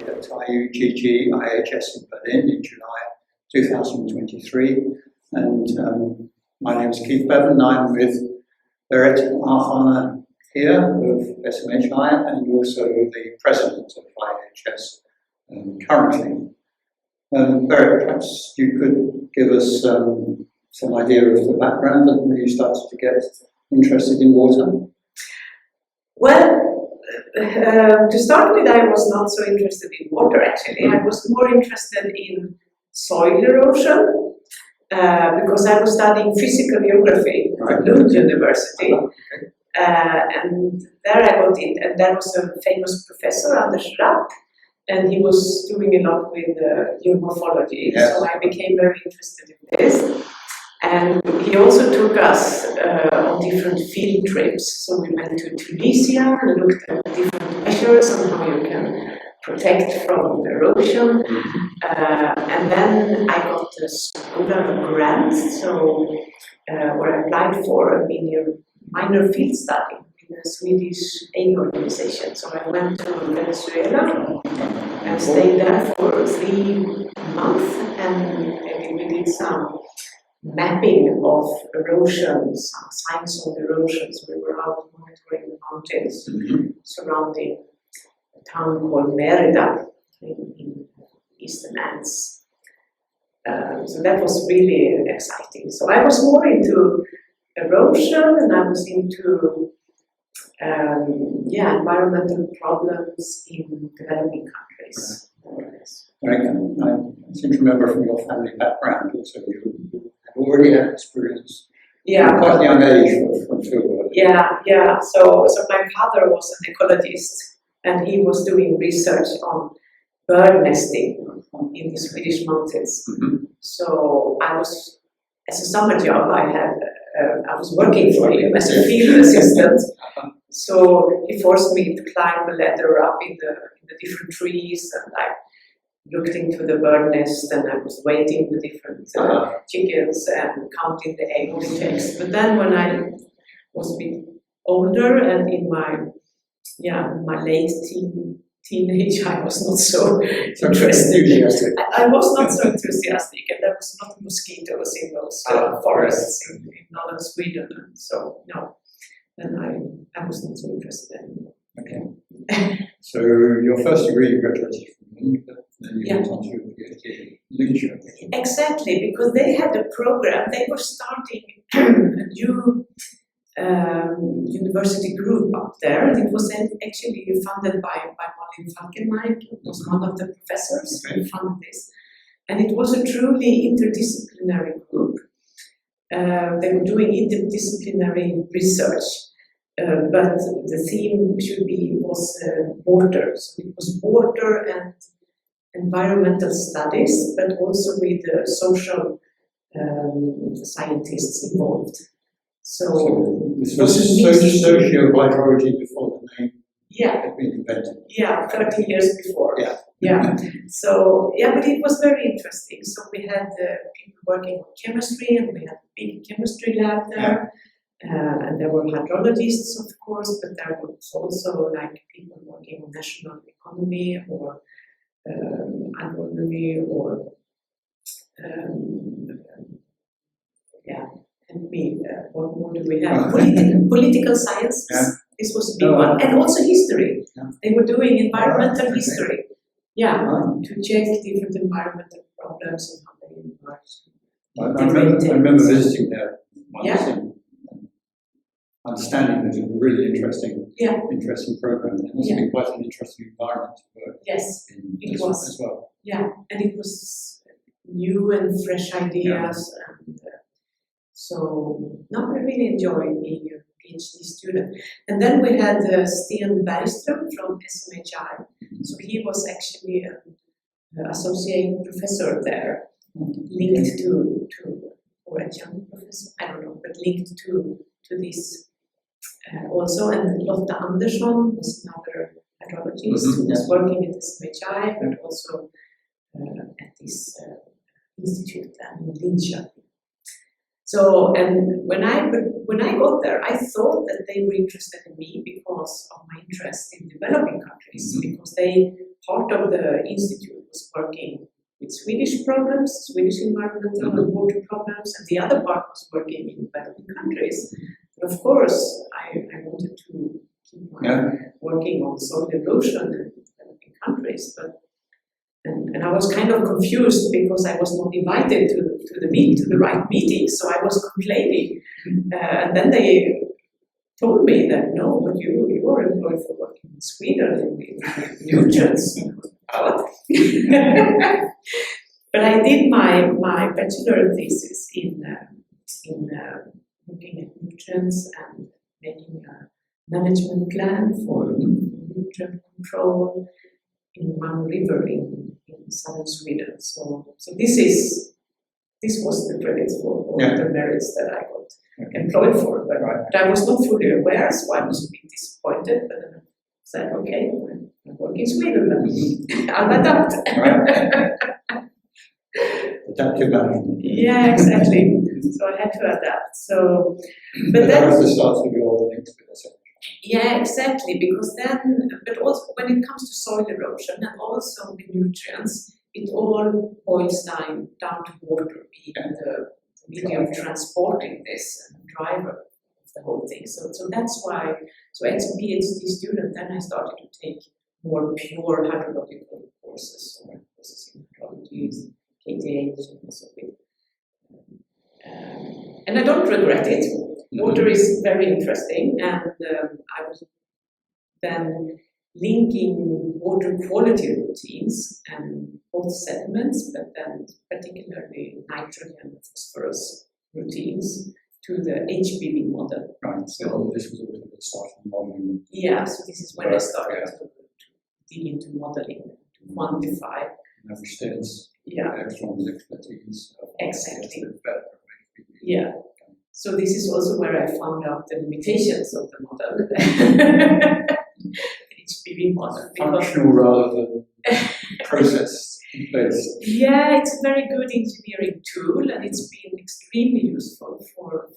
at IUGG IHS in Berlin in July 2023. And my name is Keith Beven. I'm with Berit Arheimer here of SMHI and also the president of IHS currently. Berit, perhaps you could give us some idea of the background and when you started to get interested in water. Well, to start with, I was not so interested in water actually. I was more interested in soil erosion because I was studying physical geography at Lund University. And there I got in, and there was a famous professor, Anders Rapp, and he was doing a lot with geomorphology. Yes. So I became very interested in this. And he also took us on different field trips. So we went to Tunisia and looked at different measures on how you can protect from erosion. And then I got a scholar grant, so where I applied for a minor field study in a Swedish aid organization. So I went to Venezuela and stayed there for 3 months, and we did some mapping of erosions, signs of erosions. We were out monitoring the mountains surrounding a town called Merida in eastern Andes. So that was really exciting. So I was more into erosion, and I was into environmental problems in developing countries. I seem to remember from your family background also you already had experience at quite a young age from fieldwork. Yeah. So my father was an ecologist, and he was doing research on bird nesting in the Swedish mountains. So I was, as a summer job, I was working for him as a field assistant. So he forced me to climb a ladder up in the different trees, and I looked into the bird nest, and I was weighting the different chickens and counting the egg checks. But then when I was a bit older and in my late teenage, I was not so interested. I was not so enthusiastic, and there was not mosquitoes in those forests in northern Sweden. And so no, then I was not so interested anymore. Okay. So your first degree you graduated from Lund, but then you went on to a PhD in literature. Exactly, because they had a program. They were starting a new university group up there, and it was actually funded by Malin Falkenmark. It was one of the professors who funded this, and it was a truly interdisciplinary group. They were doing interdisciplinary research, but the theme was water. So it was water and environmental studies, but also with social scientists involved. So this was History of Hydrology before the name had been invented. Yeah, 30 years before. Yeah. So, but it was very interesting. So we had people working on chemistry, and we had a big chemistry lab there. And there were hydrologists, of course, but there was also like people working on national economy or agronomy or and what more do we have? Political science. This was a big one, and also history. They were doing environmental history. To check different environmental problems and how they emerged. I remember visiting there once and understanding that it was a really interesting program. It must be quite an interesting environment to work in it was as well. And it was new and fresh ideas, and so I really enjoyed being a PhD student. And then we had Sten Bergström from SMHI. So he was actually an associate professor there, linked to or a young professor, I don't know, but linked to this also. And Lotta Andersson was another hydrologist who was working at SMHI, but also at this institute in Linköping. So, and when I got there, I thought that they were interested in me because of my interest in developing countries, because part of the institute was working with Swedish problems, Swedish environmental and water problems, and the other part was working in developing countries. And of course, I wanted to keep working on soil erosion in developing countries, but and I was kind of confused because I was not invited to the right meeting, so I was complaining. And then they told me that no, but you are employed for working in Sweden with nutrients. But I did my bachelor thesis in looking at nutrients and making a management plan for nutrient control in one river in southern Sweden. So this was the credit for all the merits that I got employed for. But I was not fully aware, so I was a bit disappointed. But then I said, okay, I work in Sweden, I'll adapt. Adaptive management. Yeah, exactly. So I had to adapt. So, but that was the start of your links with us. Yeah, exactly. Because then, but also when it comes to soil erosion and also the nutrients, it all boils down to water being the medium of transporting this and the driver of the whole thing. So that's why. So as a PhD student, then I started to take more pure hydrological courses, or courses in hydrology, KTH, and also with. And I don't regret it. Water is very interesting, and I was then linking water quality routines and both sediments, but then particularly nitrogen and phosphorus routines to the HPV model. Right, so this was always the start of modeling. Yeah, so this is when I started to dig into modeling, to quantify. Understand electrons expertise. Exactly. Yeah. So this is also where I found out the limitations of the model, HPV model. Functional rather than process based. Yeah, it's a very good engineering tool, and it's been extremely useful for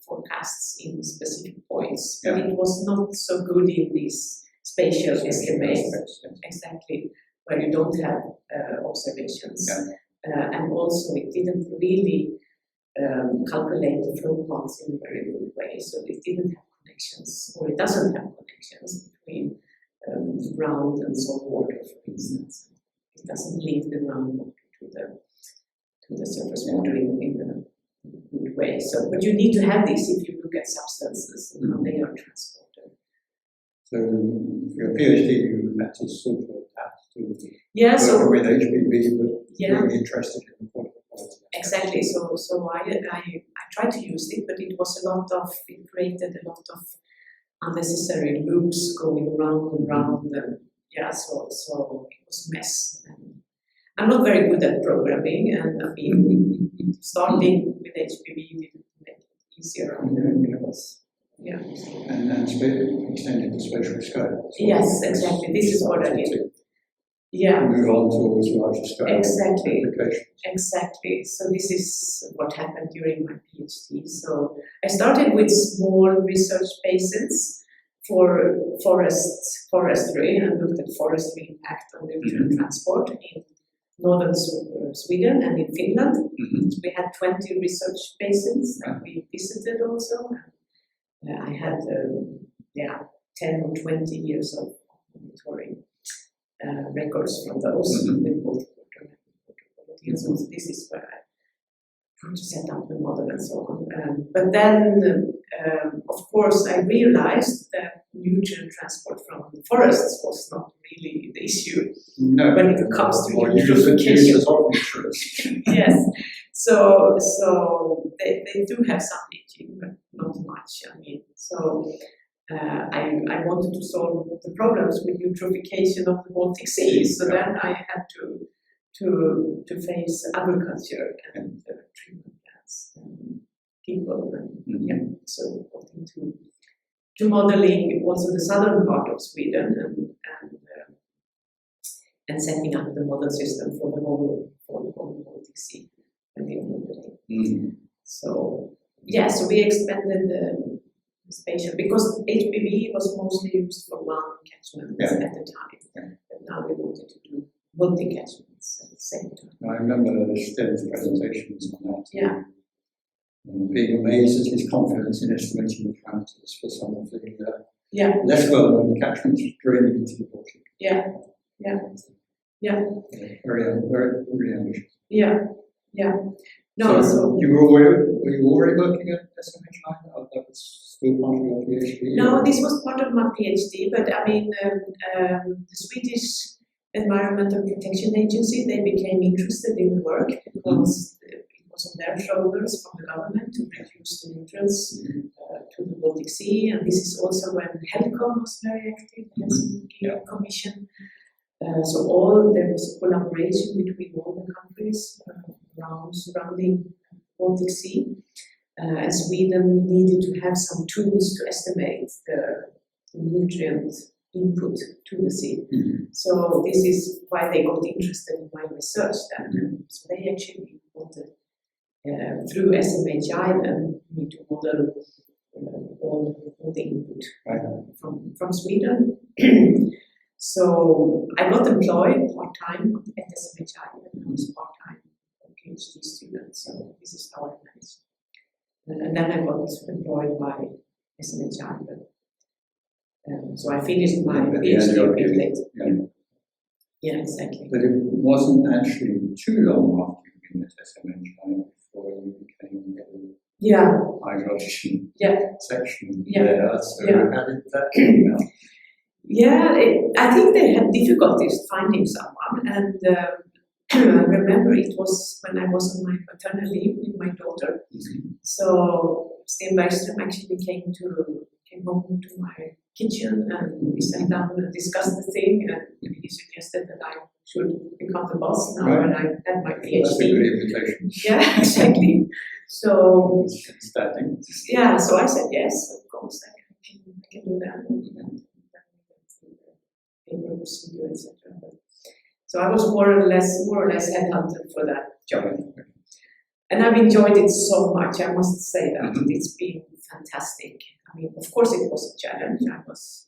forecasts in specific points. But it was not so good in these spatial estimates, exactly, where you don't have observations, and also it didn't really calculate the flow paths in a very good way, so it didn't have connections, or it doesn't have connections between ground and salt water, for instance. It doesn't link the groundwater to the surface water in a good way. So, but you need to have this if you look at substances and how they are transported. So, for your PhD, you had to sort of adapt to work with HPV, but being interested in the quality. Exactly. So I tried to use it, but it created a lot of unnecessary loops going round and round, and so it was a mess. And I'm not very good at programming, and I mean, starting with HPV didn't make it easier either, because And extended the spatial scale. So yes, exactly. This is what I did. Move on towards larger scale applications. Exactly. So this is what happened during my PhD. So I started with small research basins for forestry, and looked at forestry impact on nutrient transport in northern Sweden and in Finland. We had 20 research basins that we visited also. I had 10 or 20 years of monitoring records from those with both water and water quality. And so this is where I had to set up the model and so on. But then, of course, I realized that nutrient transport from the forests was not really the issue when it comes to eutrophication. Yes, so they do have some leaching, but not much. I mean, so. I wanted to solve the problems with eutrophication of the Baltic Sea, so then I had to face agriculture and treatment plants and people, and so got into modeling also the southern part of Sweden and setting up the model system for the whole Baltic Sea at the end of the day. So we expanded the spatial, because HPV was mostly used for one catchment at the time, but now we wanted to do multi-catchments at the same time. I remember Sten's presentations on that. Yeah. And being amazed at his confidence in estimating the parameters for some of the less well-known catchments draining into the water. Yeah. Very ambitious. Yeah. No, so were you already working at SMHI? That was still part of your PhD? No, this was part of my PhD, but I mean, the Swedish Environmental Protection Agency, they became interested in the work because it was on their shoulders from the government to reduce the nutrients to the Baltic Sea, and this is also when HELCOM was very active, the Helsinki Commission. So there was collaboration between all the countries surrounding Baltic Sea, and Sweden needed to have some tools to estimate the nutrient input to the sea. So this is why they got interested in my research then. So they actually wanted, through SMHI then, me to model all the input from Sweden. So I got employed part-time at SMHI when I was part-time PhD student, so this is how I managed. And then I got employed by SMHI. So I finished my PhD a bit late. Yeah, exactly. But it wasn't actually too long after you've been at SMHI before you became the hydrology section there. So how did that come out? I think they had difficulties finding someone, and I remember it was when I was on my maternal leave with my daughter. So Sten Bergström actually came home to my kitchen, and we sat down and discussed the thing, and he suggested that I should become the boss now when I had my PhD. That's a good invitation. Yeah, exactly. So so I said yes, of course, I can do that. Procedure, etc. So I was more or less headhunted for that job, and I've enjoyed it so much. I must say that it's been fantastic. I mean, of course, it was a challenge. I was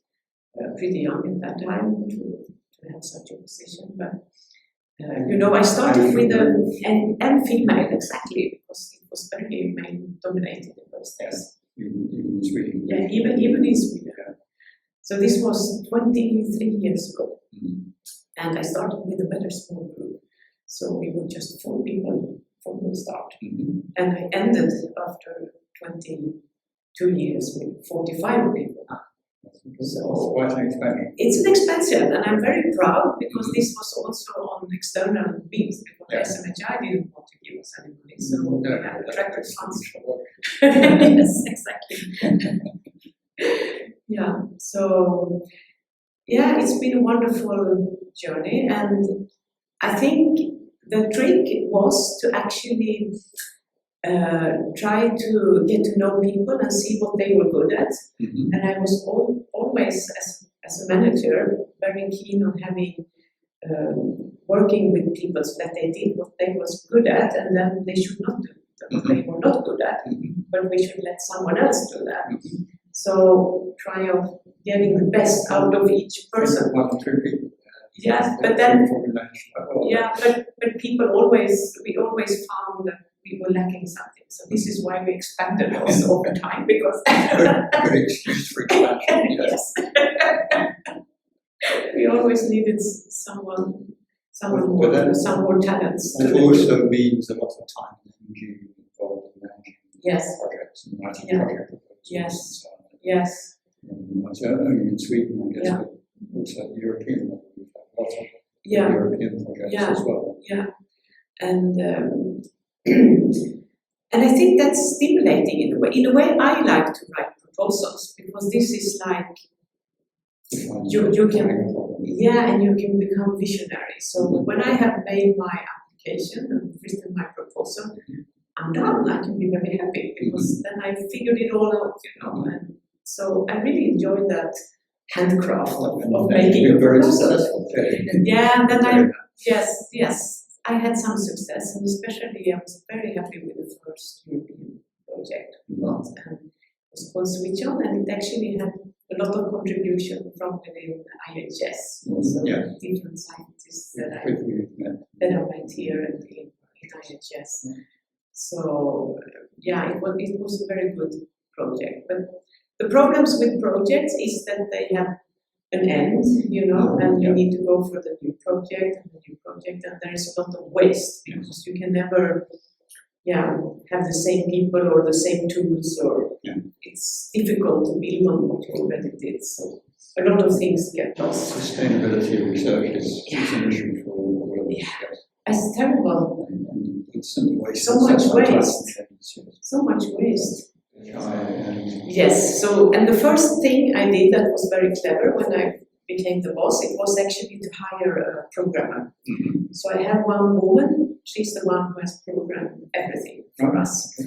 pretty young at that time to have such a position, but I started with and female exactly because it was very male dominated in those days. Even in Sweden. Yeah, even in Sweden. So this was 23 years ago, and I started with a very small group. So we were just 4 people from the start, and I ended after 22 years with 45 people. So quite an expansion. It's an expansion, and I'm very proud because this was also on external means because SMHI didn't want to give us any money, so we had attracted funds. Yes, exactly. So it's been a wonderful journey, and I think the trick was to actually try to get to know people and see what they were good at. And I was always, as a manager, very keen on having working with people so that they did what they was good at, and then they should not do what they were not good at, but we should let someone else do that. So try of getting the best out of each person. Yes, but then but people we always found that we were lacking something. So this is why we expanded also over time, because good excuse for expansion. Yes. We always needed someone with some more talents. It also means a lot of time and energy involved in managing projects and writing project proposals. Yes. Not only in Sweden, I guess, but also at the European level. We've had lots of European projects as well. Yeah. And I think that's stimulating in a way. In a way, I like to write proposals because this is like you can and you can become visionary. So when I have made my application and written my proposal, I'm done. I can be very happy because then I figured it all out, and so I really enjoyed that handcraft of making a very proposal. successful. Yeah, and then yes, I had some success, and especially I was very happy with the first European project we got. And it was called Switch On, and it actually had a lot of contribution from within IHS, also different scientists that I met here in IHS. So yeah, it was a very good project. But the problems with projects is that they have an end, and you need to go for the new project and the new project, and there is a lot of waste because you can never have the same people or the same tools, or it's difficult to build on what you already did. So a lot of things get lost. Sustainability research is an issue for all of us. It's terrible. So much waste. So much waste. Yes, and the first thing I did that was very clever when I became the boss, it was actually to hire a programmer. So I have one woman, she's the one who has programmed everything for us.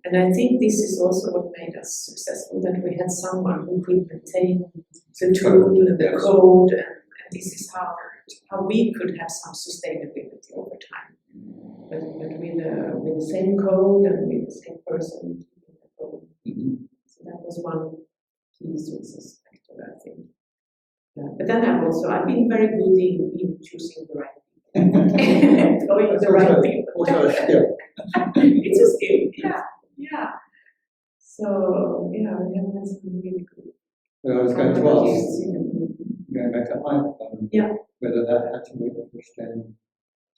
And I think this is also what made us successful, that we had someone who could maintain the tool and the code, and this is how we could have some sustainability over time. But with the same code and with the same person. So that was one key success factor, I think. But then I've been very good in choosing the right people. Going the right people. Also a skill. It's a skill, yeah. So, we have had some really good. Well, I was going to ask, going back to Hydrological, whether that had to be pushed in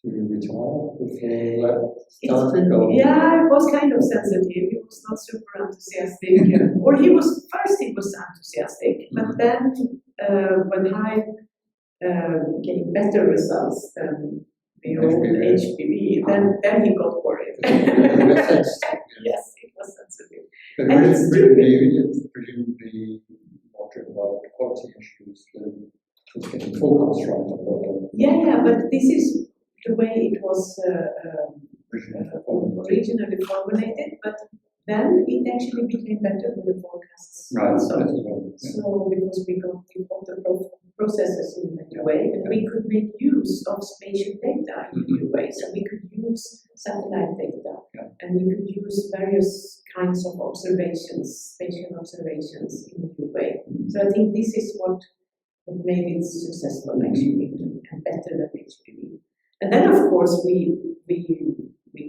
to retire before that started? Yeah, it was kind of sensitive. He was not super enthusiastic. Or he was enthusiastic, but then when I getting better results than the old HPV, then he got worried. Yes, it was sensitive. But presumably more driven by quality issues than just getting forecasts right. Yeah, but this is the way it was originally formulated, but then it actually became better with the forecasts. Right. So because we got the processes in a better way, and we could make use of spatial data in a new way. So we could use satellite data, and we could use various kinds of observations, spatial observations in a new way. So I think this is what made it successful actually, and better than HPV. And then, of course, we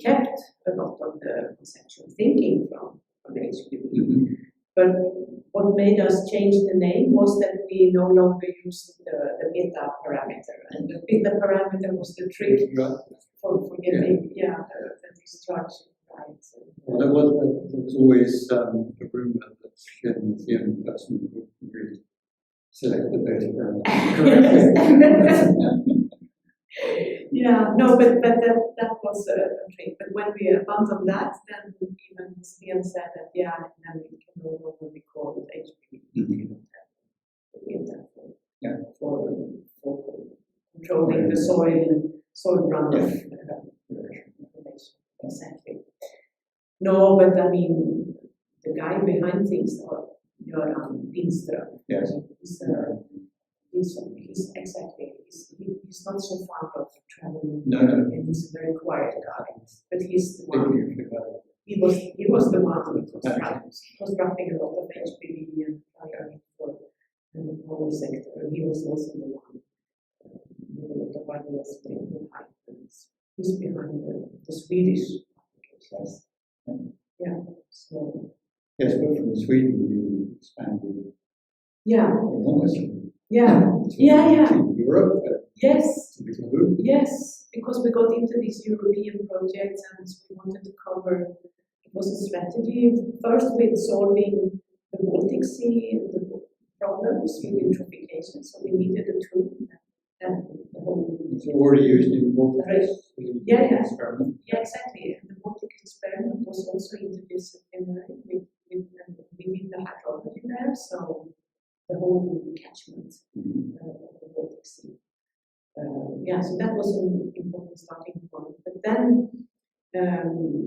kept a lot of the conceptual thinking from HPV. But what made us change the name was that we no longer used the beta parameter. And the beta parameter was the trick for getting the discharge right. Well, there was always a rumor that the only person who could really select the beta parameter. But that was a trick. But when we abandoned that, then even Sten said that then it can no longer be called HPV. For controlling the soil runoff information. Exactly. No, but I mean the guy behind things are Göran Lindström. Yes. He's not so fond of traveling, and he's a very quiet guy. But he's the one. He was the one who was wrapping a lot of HPV and fire for the whole sector. He was also the one with a lot of ideas behind things. He's behind the Swedish applications. So. Yes, but from Sweden you expanded. Enormously. To Europe. Yes, because we got into these European projects and we wanted to cover, it was a strategy, first with solving the Baltic Sea, the problems with eutrophication, so we needed a tool and the whole... It's already used in Baltic experiment. Yeah, exactly. And the Baltic experiment was also interdisciplinary. We did the hydrology there, so the whole catchment of the Baltic Sea. So that was an important starting point. But then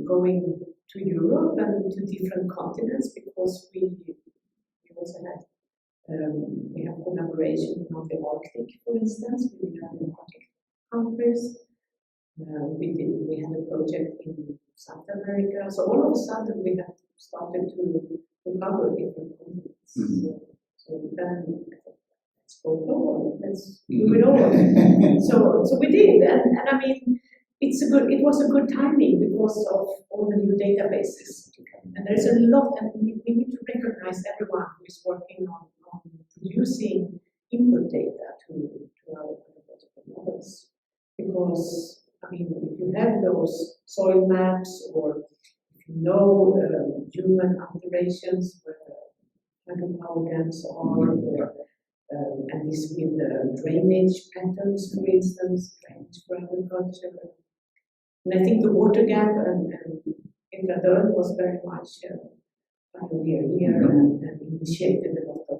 going to Europe and to different continents, because we also had we have collaboration on the Arctic, for instance. We have in Arctic countries. We had a project in South America, so all of a sudden we have started to cover different continents. So then let's go global, let's do it all. So we did, and I mean, it was a good timing because of all the new databases. And there's a lot, and we need to recognize everyone who is working on producing input data to our hydrological models. Because, I mean, if you have those soil maps, or if you know human alterations where the hydropower dams are, or, and this with the drainage patterns, for instance, drainage for agriculture. And I think the water gap and Inglaterra was very much pioneer here and initiated a lot of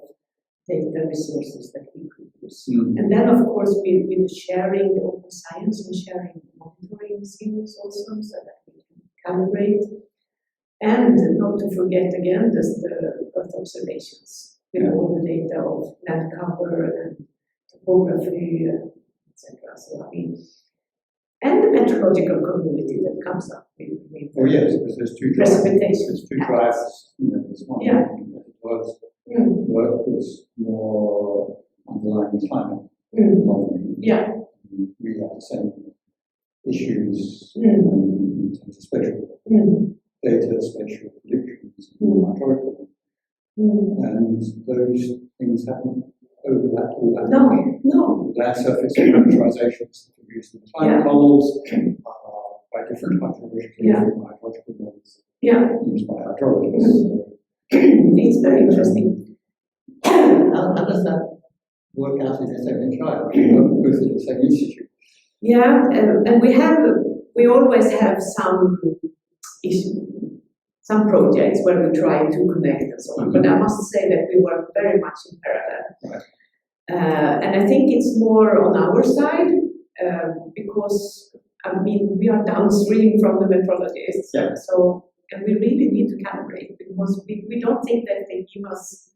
data resources that we could use. And then, of course, with the sharing, the open science and sharing monitoring series also, so that we can calibrate. And not to forget again, the Earth observations with all the data of land cover and topography, etc. So, I mean, and the meteorological community that comes up with yes, because there's two drivers. There's two drivers. There's one work was more underlying climate modeling. We have the same issues in terms of spatial data, spatial predictions, hydrological. And those things haven't overlapped all that much. No. Land surface characterizations that are used in climate models by different hydrological models used by hydrologists. It's very interesting. How does that work out in the same child? Both at the same institute. Yeah, and we always have some projects where we try to connect and so on. But I must say that we work very much in parallel. And I think it's more on our side because, I mean, we are downstream from the meteorologists. So, and we really need to calibrate because we don't think that they give us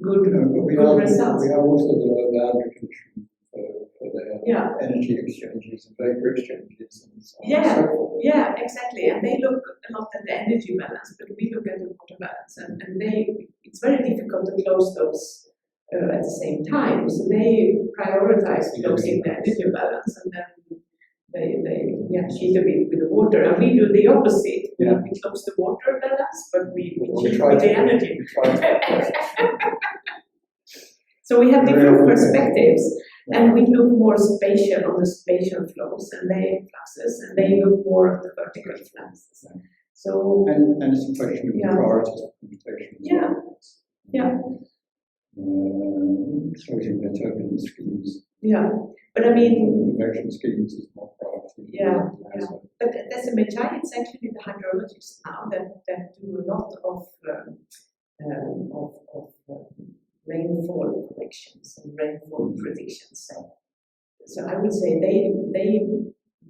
good results. We are also the application for the energy exchanges and vapor exchanges and so on. And so forth. Yeah, exactly. And they look a lot at the energy balance, but we look at the water balance, and it's very difficult to close those at the same time. So they prioritize closing the energy balance, and then they cheat a bit with the water, and we do the opposite. We close the water balance, but we cheat with the energy. So we have different perspectives, and we look more spatial on the spatial flows and fluxes, and they look more at the vertical fluxes. So and it's a question of priorities of computation. Closing their turbulent schemes. But I mean, convection schemes is more priority. But there's a majority. It's actually the hydrologists now that do a lot of rainfall corrections and rainfall predictions. So I would say they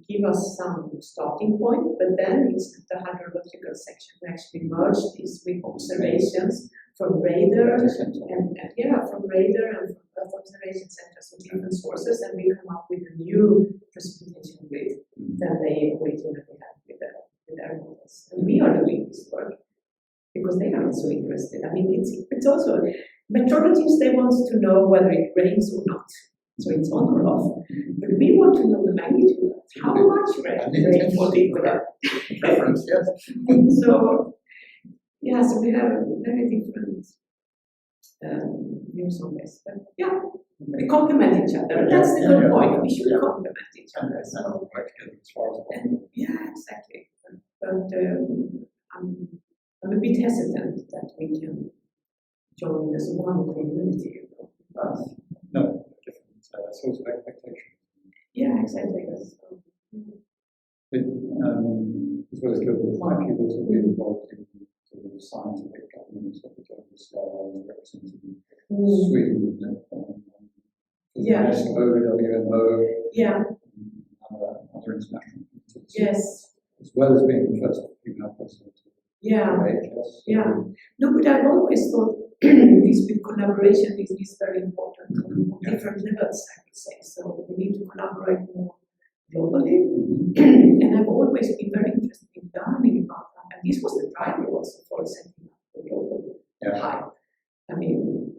give us some starting point, but then it's the hydrological section who actually merge this with observations from radar and from radar and from Earth observation centers of different sources, and we come up with a new precipitation grid than they originally had with their models. And we are doing this work because they are so interested. I mean, it's also meteorologists, they want to know whether it rains or not. So it's on or off. But we want to know the magnitude. How much rainfall did we have? Preference, yes. So we have very different views on this. But we complement each other. That's the good point. We should complement each other. So, exactly. But I'm a bit hesitant that we can join as one community. No, different sorts of expectations. Exactly. As well as global climate, you've also been involved in sort of scientific governance at the global scale, representing Sweden, UNESCO, WMO, other international entities. As well as being the first female president. No, but I've always thought this with collaboration is very important on different levels, I would say. So we need to collaborate more globally, and I've always been very interested in learning about that. And this was the driver also for setting up the global hype. I mean,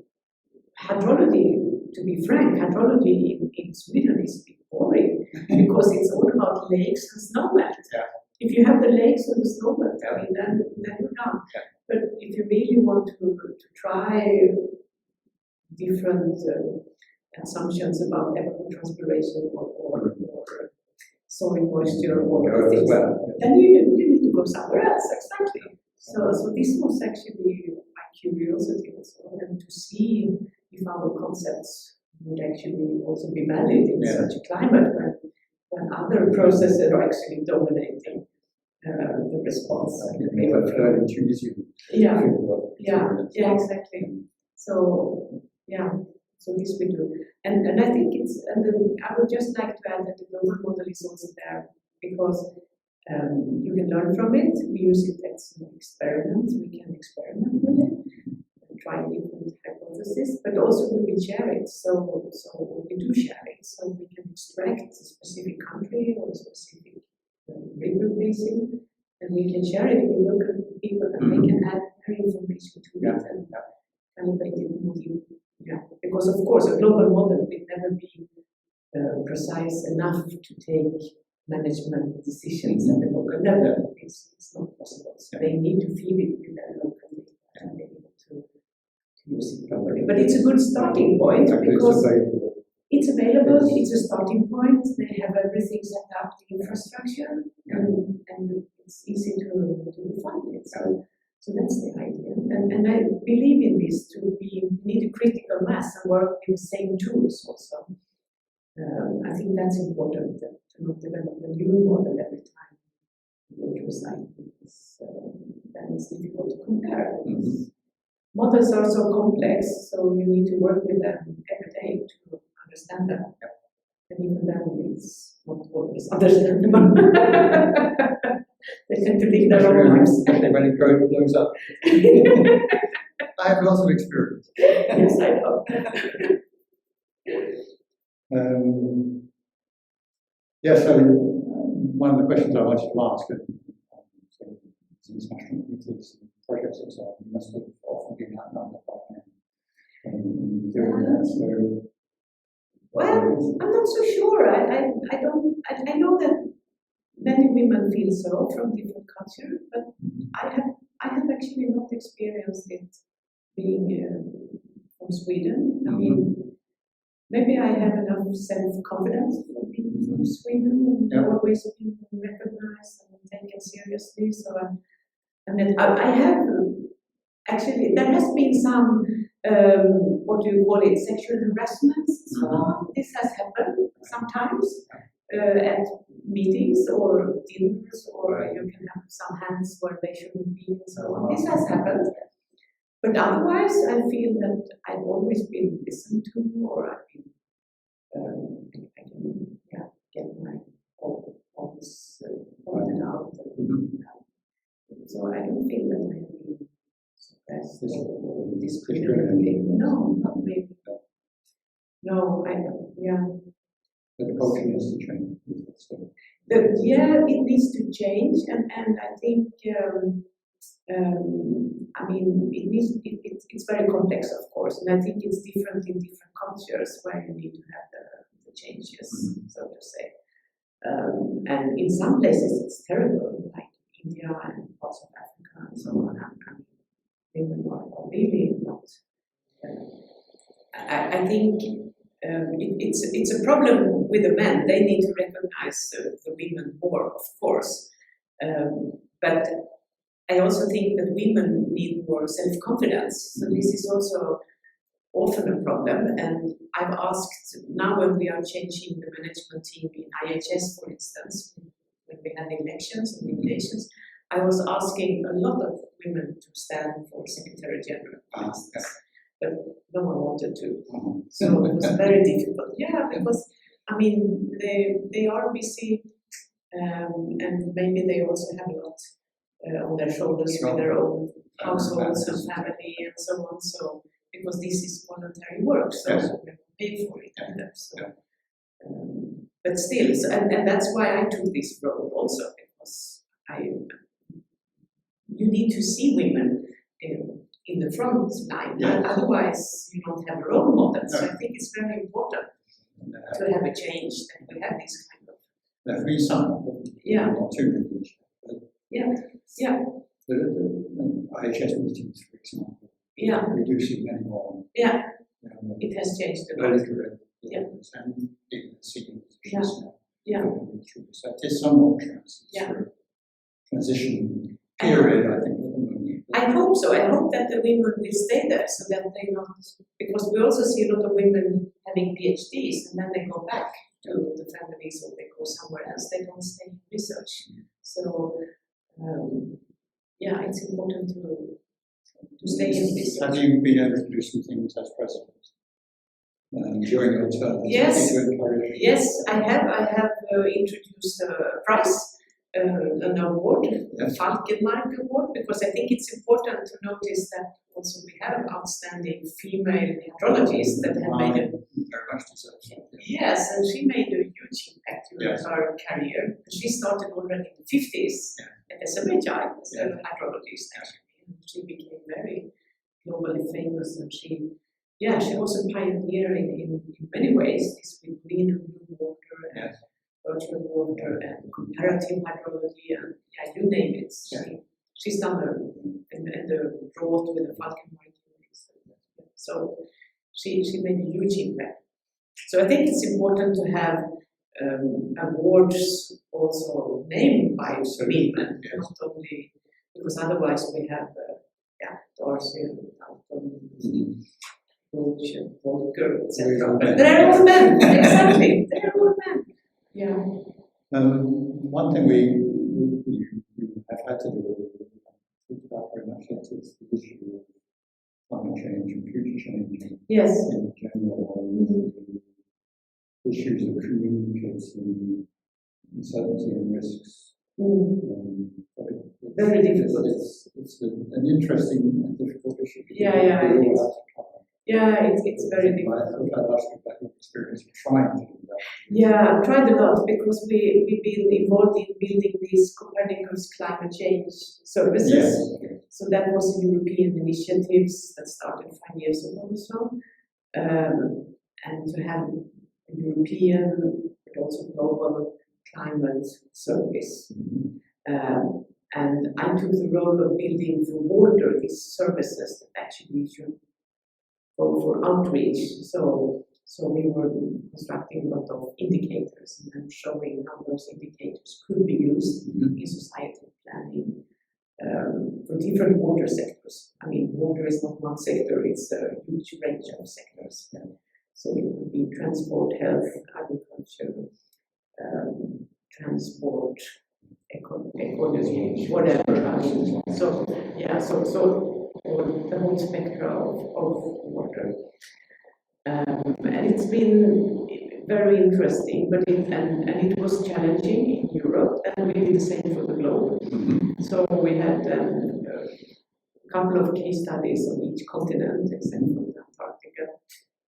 hydrology, to be frank, hydrology in Sweden is a bit boring because it's all about lakes and snowmelt. If you have the lakes and the snowmelt, I mean, then you're done. But if you really want to try different assumptions about evapotranspiration or soil moisture or other things, then you need to go somewhere else, exactly. So this was actually my curiosity also, and to see if our concepts would actually also be valid in such a climate when other processes are actually dominating the response. Exactly. So this we do, and I think it's, and then I would just like to add that the global model is also there because you can learn from it. We use it as an experiment. We can experiment with it and try different hypotheses, but also we will share it. So we do share it. So we can extract a specific country or a specific river basin, and we can share it with local people, and they can add their information to it and calibrate it more. Because of course a global model will never be precise enough to take management decisions at the local level. It's not possible. So they need to feed it with their local data and be able to use it properly. But it's a good starting point because it's available, it's a starting point, they have everything set up, the infrastructure, and it's easy to define it. So that's the idea. And I believe in this we need a critical mass and work with the same tools also. I think that's important to not develop a new model every time you go to a site. Then it's difficult to compare. Models are so complex, so you need to work with them every day to understand them. And even then, it's not always understandable. They tend to live their own lives. Especially when it blows up. I have lots of experience. Yes, I know. So one of the questions I wanted to ask, international committees and projects and so on, you must have often been outnumbered by men doing that. So, well, I'm not so sure. I know that many women feel so from different cultures, but I have actually not experienced it being from Sweden. I mean, maybe I have enough self-confidence from being from Sweden and always being recognized and taken seriously. So, and then I have actually, there has been some, what do you call it, sexual harassment. So this has happened sometimes at meetings or dinners, or you can have some hands where they shouldn't be and so on. This has happened. But otherwise, I feel that I've always been listened to, or I've been, I can get my points pointed out. So I don't feel that I have been suppressed or discriminated. No, not really. No, I don't. But the culture needs to change. It needs to change, and I think. I mean, it's very complex, of course, and I think it's different in different cultures where you need to have the changes, so to say. And in some places it's terrible, like India and parts of Africa and so on. Women are really not. I think it's a problem with the men. They need to recognize the women more, of course, but. I also think that women need more self-confidence, so this is also often a problem. And I've asked, now when we are changing the management team in IHS, for instance, when we had elections and nominations, I was asking a lot of women to stand for Secretary General, for instance, but no one wanted to. So it was very difficult. Yeah, because, I mean, they are busy, and maybe they also have a lot on their shoulders with their own households and family and so on. So because this is voluntary work, so we pay for it either. But still, so, and that's why I took this role also, because you need to see women in the front line, otherwise you don't have a role model. So I think it's very important to have a change, and we have this kind of. There have been some, not too many. The IHS meetings, for example. We do see many more. It has changed a lot. And even seeing positions now. So it is somewhat transition period, I think, at the moment. I hope so. I hope that the women will stay there, so that they not, because we also see a lot of women having PhDs and then they go back to the families or they go somewhere else. They don't stay in research. So it's important to stay in research. Have you been able to do some things as president during your term? Yes, I have introduced a prize, an award, a Falkenmark Award, because I think it's important to notice that also we have outstanding female hydrologists that have made a very much deserved. Yes, and she made a huge impact during her career. She started already in the 50s as a child, as a hydrologist. And she became very globally famous, and she was a pioneer in many ways. This with green and blue water and virtual water and comparative hydrology and you name it. She's done the drought with the Falkenmark. So she made a huge impact. So I think it's important to have awards also named by women, not only because otherwise we have Darcy and Dalton. Volker, etc. But they're all men, exactly. They're all men. One thing we have had to do, about very much yet, is the issue of climate change and future change. In general, the issues of communicating uncertainty and risks. Very difficult. It's an interesting and difficult issue. It's very difficult. I think I'd ask you about your experience of trying to do that. I've tried a lot because we've been involved in building these Copernicus climate change services. So that was a European initiative that started 5 years ago or so. And to have a European but also global climate service. And I took the role of building for water these services that actually should go for outreach. So we were constructing a lot of indicators and then showing how those indicators could be used in societal planning for different water sectors. I mean, water is not one sector, it's a huge range of sectors. So it could be transport, health, agriculture, transport, ecology, whatever. So the whole spectrum of water. And it's been very interesting, but it was challenging in Europe, and we did the same for the globe. So we had a couple of case studies on each continent, except for Antarctica,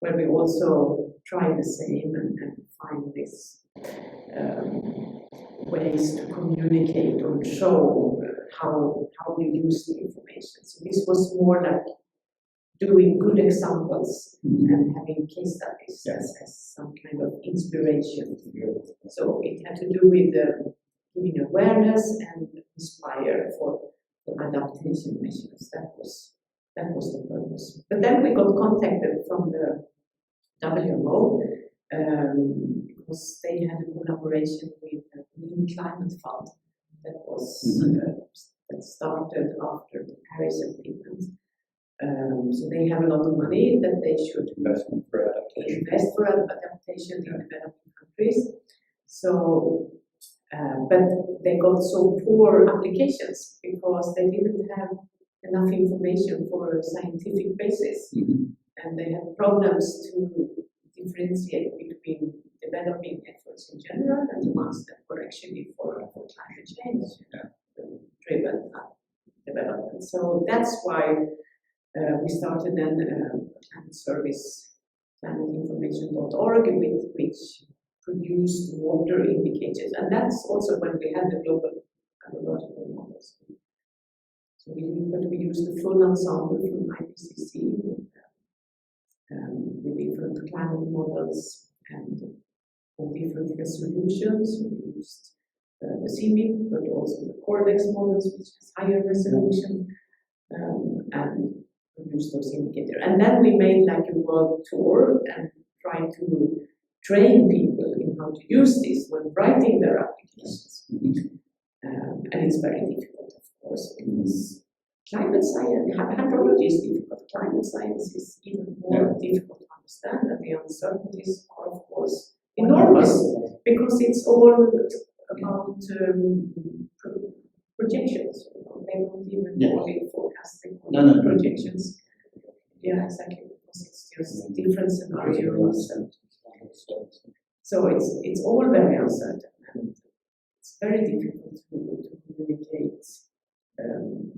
where we also tried the same and find this ways to communicate or show how we use the information. So this was more like doing good examples and having case studies as some kind of inspiration. So it had to do with giving awareness and inspire for adaptation measures. That was the purpose. But then we got contacted from the WMO because they had a collaboration with the Green Climate Fund that started after the Paris Agreement. So they have a lot of money that they should invest for adaptation in developing countries. So, but they got so poor applications because they didn't have enough information for a scientific basis, and they had problems to differentiate between developing efforts in general and the ones that were actually for climate change driven development. So that's why we started then climate service, climateinformation.org, which produced water indicators, and that's also when we had the global hydrological models. So we used the full ensemble from IPCC with different climate models and of different resolutions. We used the CMIP, but also the Corvex models, which has higher resolution, and used those indicators. And then we made like a world tour and tried to train people in how to use this when writing their applications. And it's very difficult, of course, because climate science, hydrology is difficult, climate science is even more difficult to understand, and the uncertainties are, of course, enormous, because it's all about projections. They don't even call it forecasting or projections. Yeah, exactly, because it's just different scenarios. So it's all very uncertain, and it's very difficult to communicate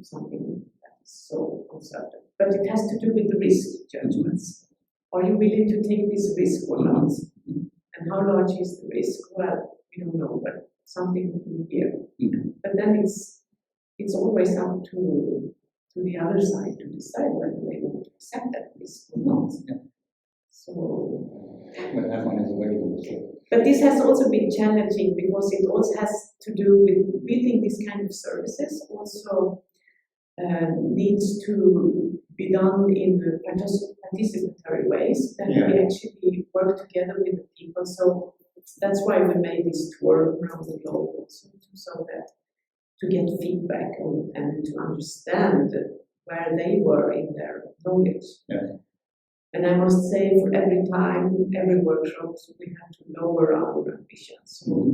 something that is so uncertain. But it has to do with the risk judgments. Are you willing to take this risk or not? And how large is the risk? Well, we don't know, but something in here. But then it's always up to the other side to decide whether they want to accept that risk or not. So, but this has also been challenging because it also has to do with building this kind of services. Also needs to be done in participatory ways, that we actually work together with the people. So that's why we made this tour around the globe also, so that to get feedback and to understand where they were in their knowledge. And I must say, for every time, every workshop, we have to lower our ambitions. So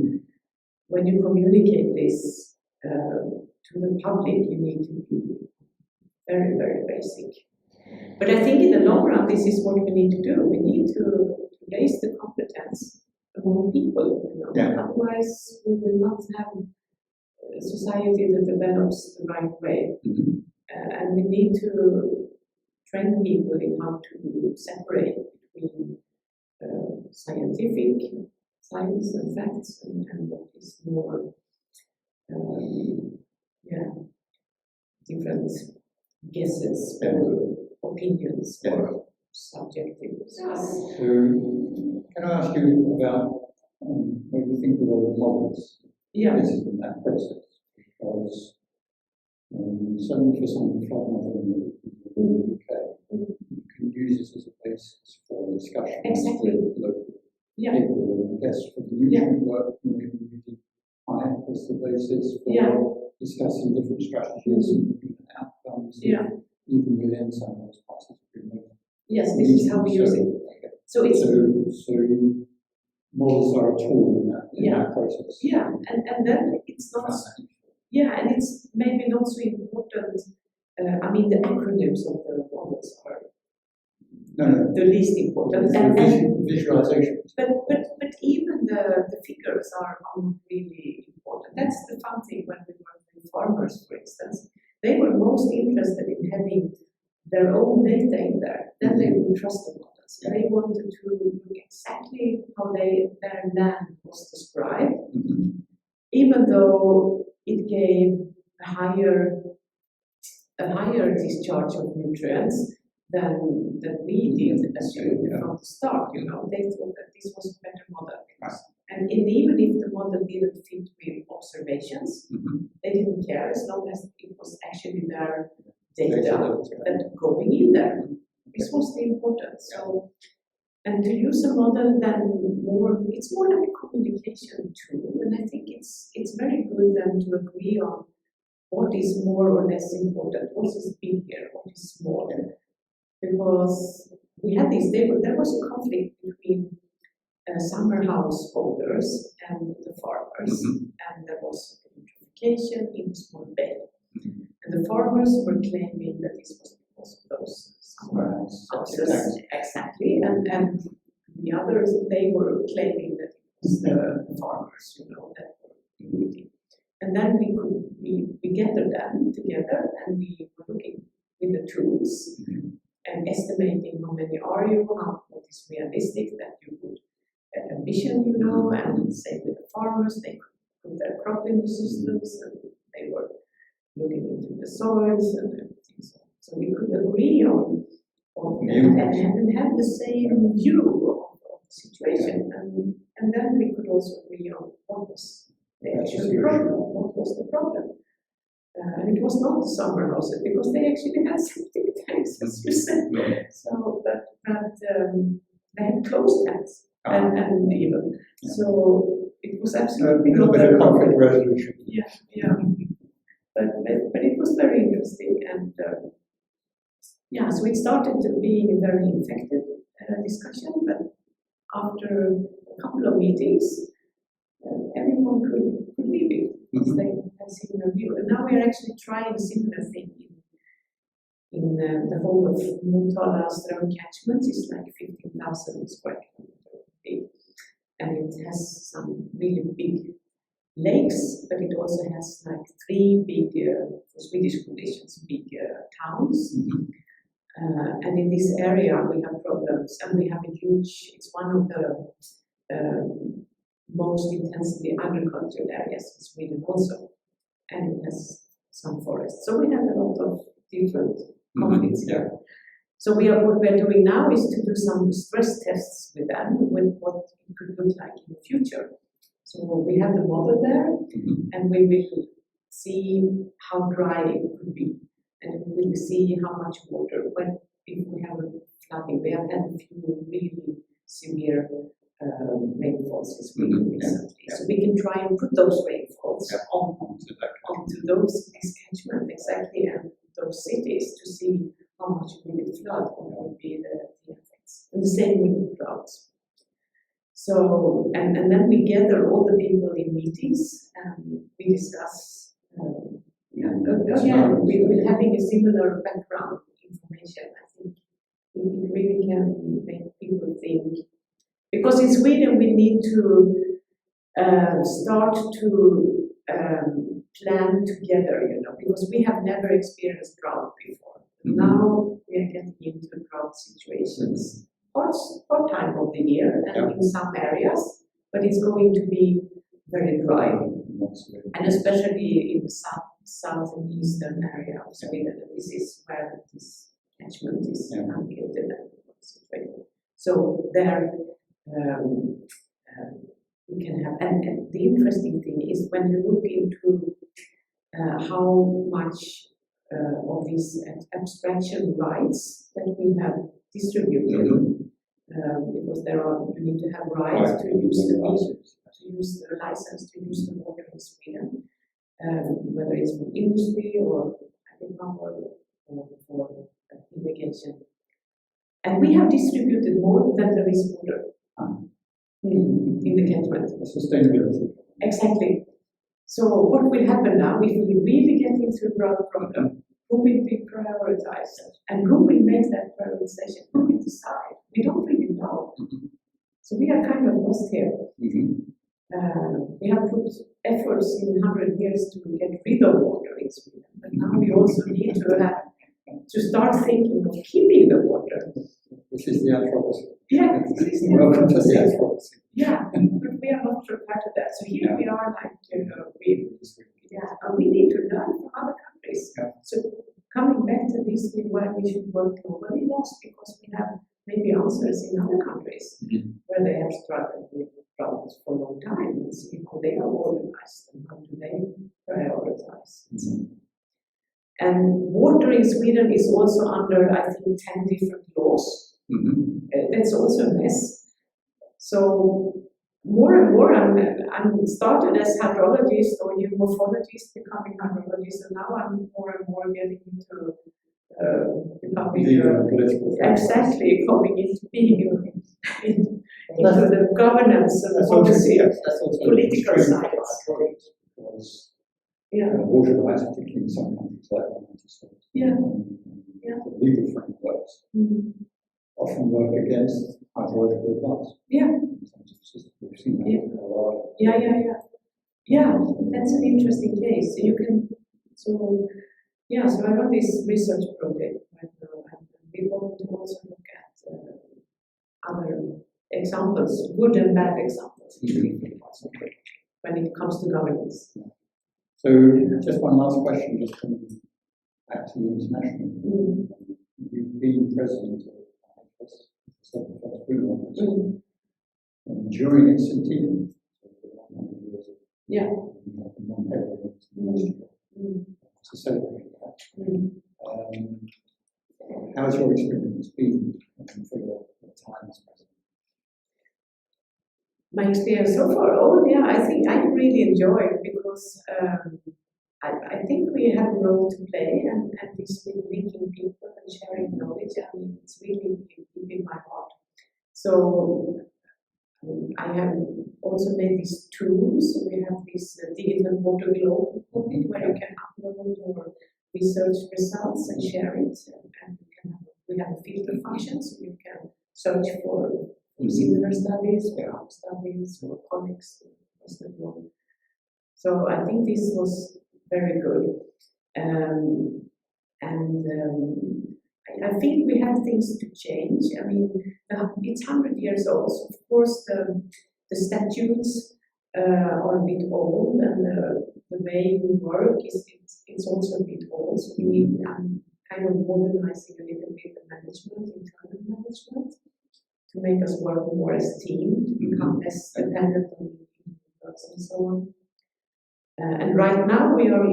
when you communicate this to the public, you need to be very, very basic. But I think in the long run, this is what we need to do. We need to raise the competence among people. Otherwise, we will not have a society that develops the right way. And we need to train people in how to separate between scientific science and facts and what is more different guesses or opinions or subjective. So, can I ask you about what you think of all the models? This is in that process, because certainly for some flood modeling in the UK, you can use this as a basis for discussion with local people. I guess for the nutrient work, maybe using HIAC as the basis for discussing different strategies and outcomes, even within some of those parts of the group. Yes, this is how we use it. So it's models are a tool in that process. And then it's not. And it's maybe not so important. I mean, the acronyms of the models are the least important. And visualization. But even the figures are not really important. That's the fun thing when we work with farmers, for instance. They were most interested in having their own data in there. Then they would trust the models. They wanted to look exactly how their land was described, even though it gave a higher discharge of nutrients than we did assume from the start. They thought that this was a better model. And even if the model didn't fit with observations, they didn't care as long as it was actually their data that going in there. This was the important. So, and to use a model it's more like a communication tool, and I think it's very good then to agree on what is more or less important, what is bigger, what is smaller. Because we had there was a conflict between summer house holders and the farmers, and there was eutrophication in a small bay. And the farmers were claiming that this was because of those summer houses. Exactly. And the others, they were claiming that it was the farmers, that were polluting. And then we gathered them together, and we were looking with the tools and estimating how many are you, what is realistic that you would vision, you know, and same with the farmers, they could put their crop in the systems, and they were looking into the soils and everything. So we could agree on and have the same view of the situation, and then we could also agree on what was the actual problem, what was the problem. And it was not the summer houses, because they actually had septic tanks, as you said. So, but they had closed tanks, and even. So it was absolutely a little bit of conflict resolution. Yeah. But it was very interesting, and so it started being a very effective discussion. But after a couple of meetings, everyone could leave it because they had similar view. And now we are actually trying a similar thing in the whole of Motala Ström catchment. It's like 15,000 square kilometers big, and it has some really big lakes, but it also has like 3 big, for Swedish conditions, big towns. And in this area we have problems, and we have a huge, it's one of the most intensively agricultural areas in Sweden also, and it has some forests. So we have a lot of different conflicts here. So what we're doing now is to do some stress tests with them, with what it could look like in the future. So we have the model there, and we will see how dry it could be, and we will see how much water. If we have a flooding, we have had a few really severe rainfalls in Sweden recently. So we can try and put those rainfalls onto this catchment exactly, and those cities, to see how much will it flood, and what would be the effects. And the same with the droughts. So, and then we gather all the people in meetings, and we discuss, we're having a similar background information. I think we really can make people think, because in Sweden we need to start to plan together, you know, because we have never experienced drought before. Now we are getting into drought situations. Part time of the year and in some areas, but it's going to be very dry, and especially in the south and eastern area of Sweden. This is where this catchment is located and situated. So there we can have, and the interesting thing is when you look into how much of these abstraction rights that we have distributed. Because you need to have rights to use the license to use the water in Sweden, whether it's for industry or agriculture or for irrigation. And we have distributed more than there is water in the catchment. Sustainability. Exactly. So what will happen now if we really get into a drought problem? Who will be prioritized, and who will make that prioritization? Who will decide? We don't really know. So we are kind of lost here. We have put efforts in 100 years to get rid of water in Sweden, but now we also need to start thinking of keeping the water. This is the Anthropocene. Yeah, this is the Welcome to the Anthropocene. Yeah, but we are not prepared to that. So here we are, like, you know, and we need to learn from other countries. So coming back to this, why we should work globally, yes, because we have maybe answers in other countries where they have struggled with droughts for a long time, and see how they are organized and how do they prioritize. And water in Sweden is also under, I think, 10 different laws. That's also a mess. So more and more, I'm started as hydrologist or new morphologist, becoming hydrologist, and now I'm more and more getting into becoming exactly coming into being into the governance and the policy, political science. Because water rights, particularly in some countries like the United States, the legal frameworks often work against hydrological plants. We've seen that in Colorado. Yeah, that's an interesting case. You can, so I run this research project right now, and we want to also look at other examples, good and bad examples, when it comes to governance. So, just one last question, just coming back to the international. You've been president of the first women and during its centenary. Yeah. To celebrate that. How's your experience been for your time as president? My experience so far, I think I really enjoy it because I think we have a role to play, and this with linking people and sharing knowledge. I mean, it's really in my heart. So I have also made these tools. We have this digital water globe where you can upload your research results and share it, and we have a filter function, so you can search for similar studies or our studies or colleagues across the globe. So I think this was very good. I think we have things to change. I mean, it's 100 years old, so of course the statutes are a bit old, and the way we work it's also a bit old. So we need kind of modernizing a little bit the management, internal management, to make us work more as a team, to become less dependent on individuals and so on. And right now we are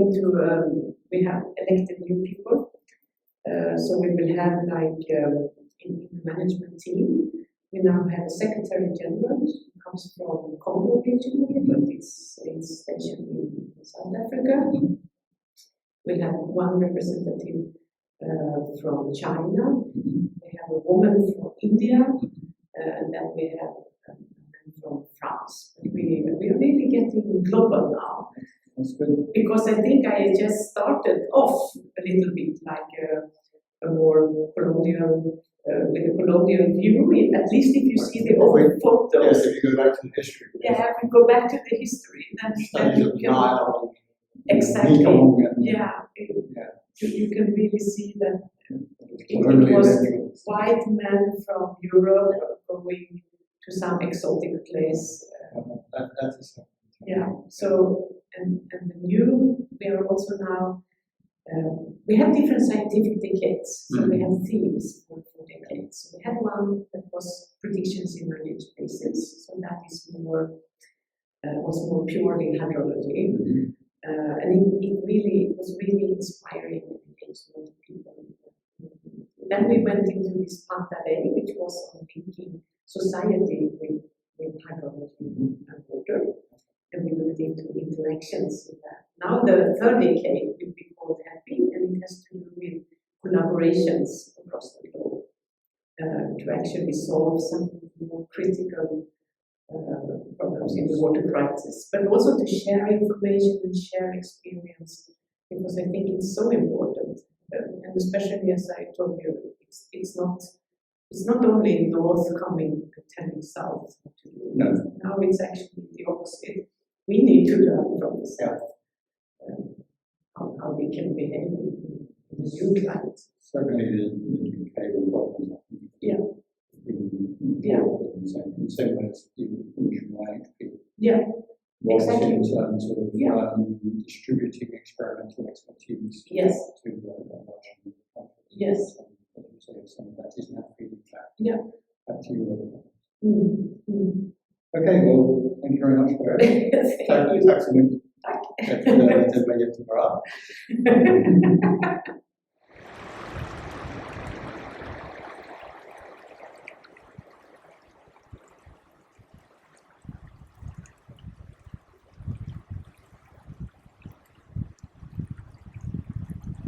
we have elected new people. So we will have in the management team, we now have a Secretary General who comes from Congo originally, but it's stationed in South Africa. We have one representative from China. We have a woman from India, and then we have a man from France. We are really getting global now. That's good. Because I think I just started off a little bit like a more colonial, with a colonial view, at least if you see the old photos. Yes, if you go back to the history. Yeah, if you go back to the history, then you can... Exactly, you can really see that it was white men from Europe going to some exotic place. That is so, and we are also now, we have different scientific decades, so we have themes for decades. So we had one that was predictions in managed bases, so that is was more purely hydrology. And it was really inspiring and engaged a lot of people. Then we went into this Pantale, which was on linking society with hydrology and water, and we looked into interactions in that. Now the third decade will be called Happy, and it has to do with collaborations across the globe to actually solve some more critical problems in the water crisis, but also to share information and share experience, because I think it's so important. And especially as I told you, it's not only North coming and telling South what to do. No. Now it's actually the opposite. We need to learn from the South how we can behave in the new climate. Certainly the UK problems. In the same way as people. Exactly. In terms of distributing experimental expertise to Yes. Some of that is now feeding back. Back to you. Okay, well, thank you very much for it. Tack så mycket. Tack för att du var jättebra.